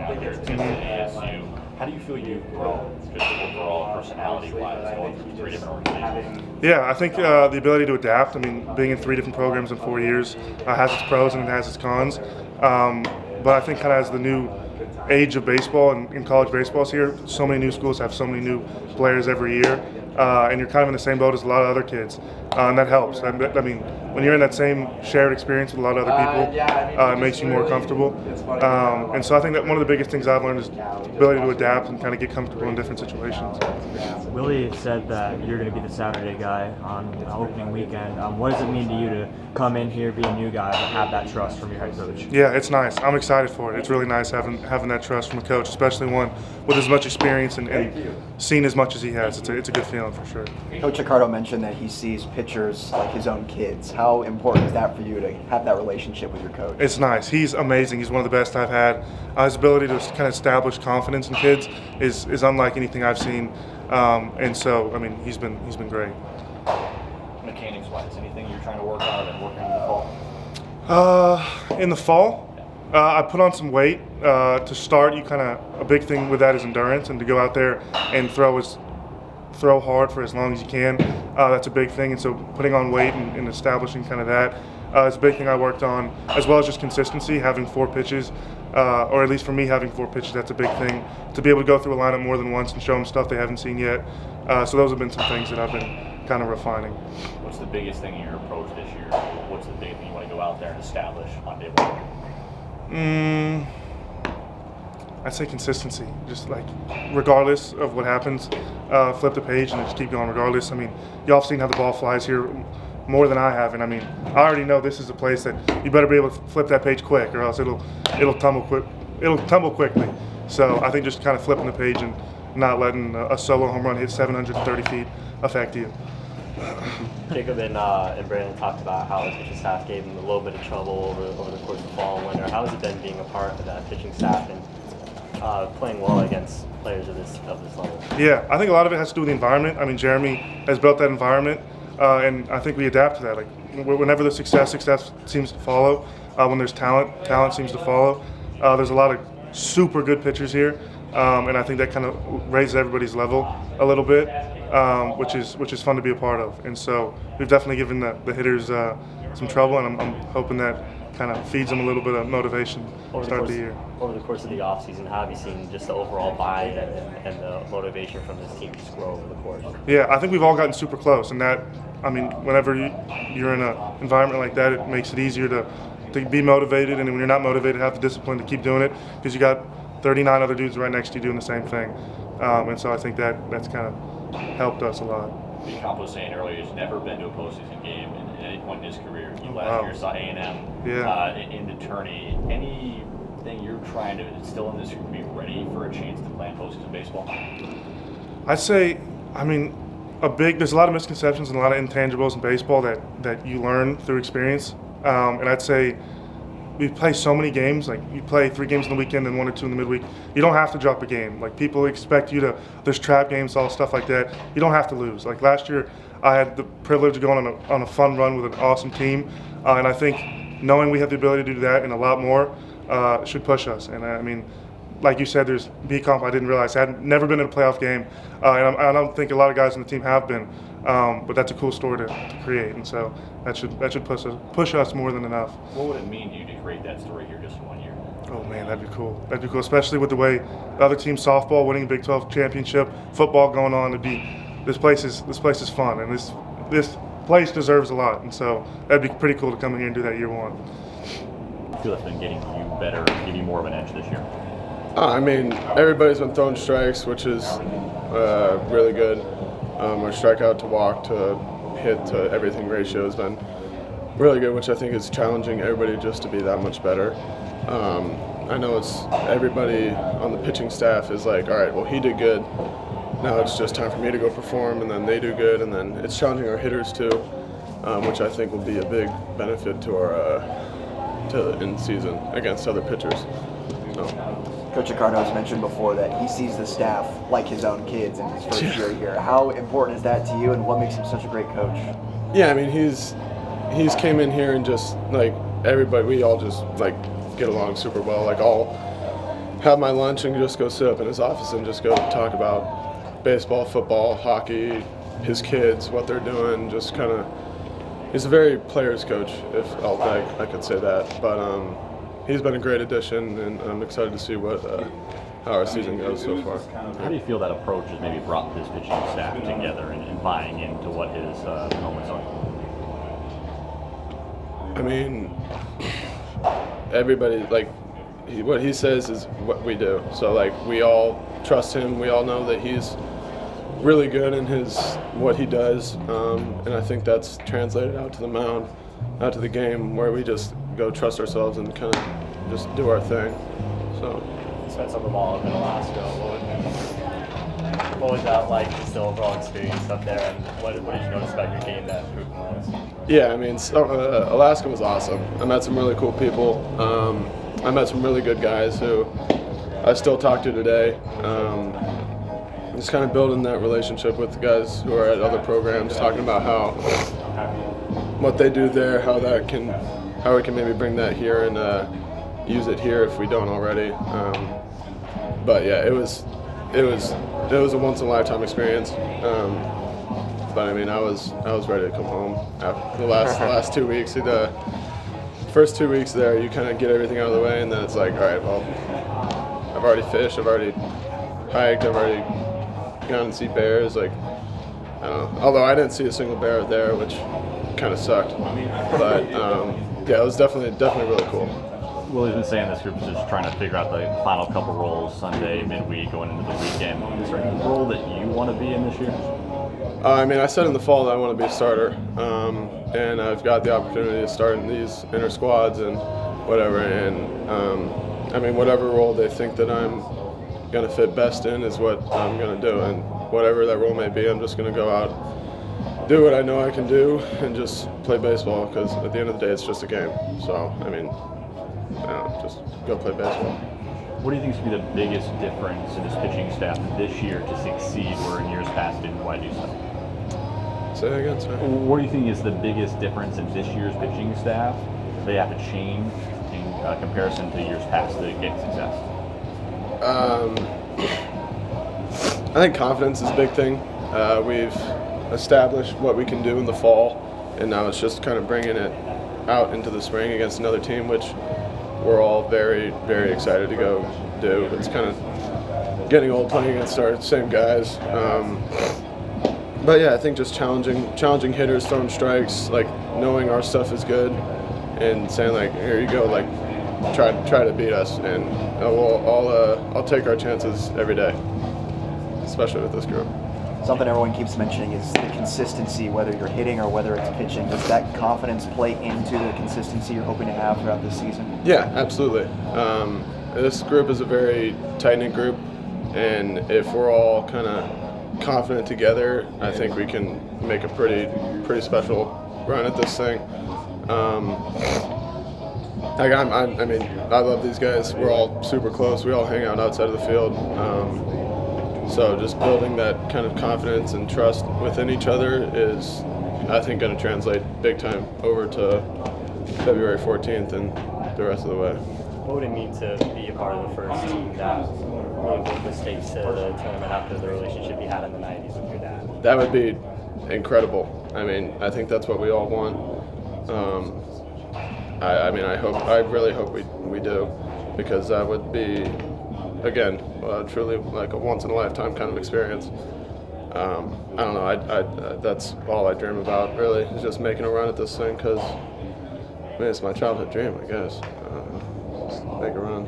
out there to ASU. How do you feel you've grown just overall personality-wise going through 3 different organizations? Yeah, I think the ability to adapt. I mean, being in 3 different programs in 4 years has its pros and it has its cons. But I think kind of as the new age of baseball and in college baseball is here, so many new schools have so many new players every year, and you're kind of in the same boat as a lot of other kids, and that helps. I mean, when you're in that same shared experience with a lot of other people, it makes you more comfortable. And so I think that one of the biggest things I've learned is the ability to adapt and kind of get comfortable in different situations. Willie said that you're going to be the Saturday guy on opening weekend. What does it mean to you to come in here, be a new guy, but have that trust from your head coach? Yeah, it's nice. I'm excited for it. It's really nice having that trust from a coach, especially one with as much experience and seen as much as he has. It's a good feeling for sure. Coach Accardo mentioned that he sees pitchers like his own kids. How important is that for you to have that relationship with your coach? It's nice. He's amazing. He's one of the best I've had. His ability to kind of establish confidence in kids is unlike anything I've seen. And so, I mean, he's been great. Mechanics-wise, anything you're trying to work on and working in the fall? In the fall, I put on some weight. To start, a big thing with that is endurance, and to go out there and throw hard for as long as you can. That's a big thing, and so putting on weight and establishing kind of that is a big thing I worked on, as well as just consistency, having 4 pitches, or at least for me having 4 pitches, that's a big thing, to be able to go through a lineup more than once and show them stuff they haven't seen yet. So those have been some things that I've been kind of refining. What's the biggest thing in your approach this year? What's the big thing you want to go out there and establish on day 1? I'd say consistency. Just like, regardless of what happens, flip the page and just keep going regardless. I mean, y'all have seen how the ball flies here more than I have, and I mean, I already know this is a place that you better be able to flip that page quick, or else it'll tumble quick. It'll tumble quickly. So I think just kind of flipping the page and not letting a solo home run hit 730 feet affect you. Jacob and Brandon talked about how the pitching staff gave him a little bit of trouble over the course of the fall and winter. How has it been being a part of that pitching staff and playing well against players of this level? Yeah, I think a lot of it has to do with the environment. I mean, Jeremy has built that environment, and I think we adapt to that. Like, whenever there's success seems to follow. When there's talent seems to follow. There's a lot of super good pitchers here, and I think that kind of raises everybody's level a little bit, which is fun to be a part of. And so we've definitely given the hitters some trouble, and I'm hoping that kind of feeds them a little bit of motivation to start the year. Over the course of the offseason, how have you seen just the overall buy-in and the motivation from this team just grow over the course? Yeah, I think we've all gotten super close, and that, I mean, whenever you're in an environment like that, it makes it easier to be motivated, and when you're not motivated, have the discipline to keep doing it, because you got 39 other dudes right next to you doing the same thing. And so I think that's kind of helped us a lot. Camp was saying earlier he's never been to a postseason game at any point in his career. You last year saw A&M in the tourney. Anything you're trying to instill in this group to be ready for a chance to play in postseason baseball? I'd say, I mean, there's a lot of misconceptions and a lot of intangibles in baseball that you learn through experience. And I'd say we play so many games. Like, you play 3 games in the weekend and 1 or 2 in the midweek. You don't have to drop a game. Like, people expect you to. There's trap games, all stuff like that. You don't have to lose. Like, last year, I had the privilege of going on a fun run with an awesome team, and I think knowing we have the ability to do that and a lot more should push us. And I mean, like you said, there's B-Comp I didn't realize. I had never been in a playoff game, and I don't think a lot of guys on the team have been. But that's a cool story to create, and so that should push us more than enough. What would it mean to you to create that story here just in 1 year? Oh man, that'd be cool. That'd be cool, especially with the way the other team, softball winning a Big 12 championship, football going on. This place is fun, and this place deserves a lot, and so that'd be pretty cool to come in here and do that year 1. I feel that's been getting you better, give you more of an edge this year. I mean, everybody's been throwing strikes, which is really good. Our strikeout to walk to hit to everything ratio has been really good, which I think is challenging everybody just to be that much better. I know it's everybody on the pitching staff is like, all right, well, he did good. Now it's just time for me to go perform, and then they do good, and then it's challenging our hitters too, which I think will be a big benefit to our in season against other pitchers. Coach Accardo has mentioned before that he sees the staff like his own kids in his first year here. How important is that to you, and what makes him such a great coach? Yeah, I mean, he's came in here and just like everybody, we all just like get along super well. Like have my lunch and just go sit up in his office and just go talk about baseball, football, hockey, his kids, what they're doing. Just kind of, he's a very player's coach, if I could say that. But he's been a great addition, and I'm excited to see how our season goes so far. How do you feel that approach has maybe brought this pitching staff together and buying into what his moments are? I mean, everybody, like, what he says is what we do. So, like, we all trust him. We all know that he's really good in what he does. And I think that's translated out to the mound, out to the game, where we just go trust ourselves and kind of just do our thing. So. You spent some of them all up in Alaska. What was that like, just the overall experience up there, and what did you notice about your game that improved the most? Yeah, I mean, Alaska was awesome. I met some really cool people. I met some really good guys who I still talk to today. Just kind of building that relationship with the guys who are at other programs, talking about what they do there, how we can maybe bring that here and use it here if we don't already. But yeah, it was a once in a lifetime experience. But I mean, I was ready to come home after the last 2 weeks. The first 2 weeks there, you kind of get everything out of the way, and then it's like, all right, well, I've already fished, I've already hiked, I've already gone and see bears. Like, I don't know. Although I didn't see a single bear there, which kind of sucked. But yeah, it was definitely really cool. Willie's been saying this group is just trying to figure out the final couple roles Sunday, midweek, going into the weekend. Is there any role that you want to be in this year? I mean, I said in the fall that I want to be a starter, and I've got the opportunity to start in these inter squads and whatever. And I mean, whatever role they think that I'm going to fit best in is what I'm going to do. And whatever that role may be, I'm just going to go out, do what I know I can do, and just play baseball. Because at the end of the day, it's just a game. So I mean, just go play baseball. What do you think is going to be the biggest difference in this pitching staff this year to succeed where in years past didn't quite do so? Say that again, sorry. What do you think is the biggest difference in this year's pitching staff they have to change in comparison to years past to get success? I think confidence is a big thing. We've established what we can do in the fall, and now it's just kind of bringing it out into the spring against another team, which we're all very, very excited to go do. It's kind of getting old playing against our same guys. But yeah, I think just challenging hitters, throwing strikes, like knowing our stuff is good, and saying like, here you go, like try to beat us, and I'll take our chances every day, especially with this group. Something everyone keeps mentioning is the consistency, whether you're hitting or whether it's pitching. Does that confidence play into the consistency you're hoping to have throughout this season? Yeah, absolutely. This group is a very tight-knit group, and if we're all kind of confident together, I think we can make a pretty special run at this thing. I mean, I love these guys. We're all super close. We all hang out outside of the field. So just building that kind of confidence and trust within each other is, I think, going to translate big time over to February 14th and the rest of the way. What would it mean to be a part of the first team that really moved the States to the tournament after the relationship you had in the 90s with your dad? That would be incredible. I mean, I think that's what we all want. I really hope we do, because that would be, again, truly like a once-in-a-lifetime kind of experience. I don't know, that's all I dream about, really, is just making a run at this thing, because, I mean, it's my childhood dream, I guess. Just make a run.